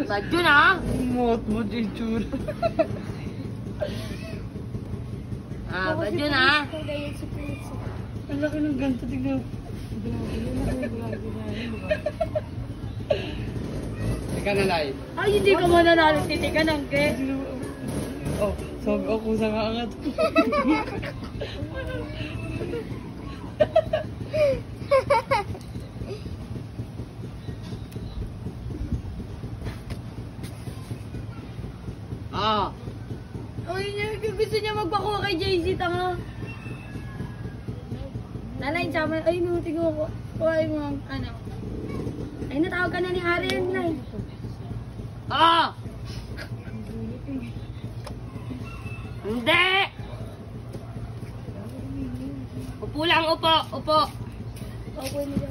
Bad yun ah. Mot itsura. Bad yun ah. Ang laki ng ganito, tignan. Teka na live. Ay, hindi ka mananalo. Titigan ang ke. Oh, sabi ako kung saan kaangat. Ay, gusto niya magpakuha kay JC, tanga. Nanay, tsama. Ay, no, tignan ko. Kuhay mo, ano. Ay, natawag ka na ni Ariel, Nay. Hindi! Upo lang, upo, upo. Okay, nila.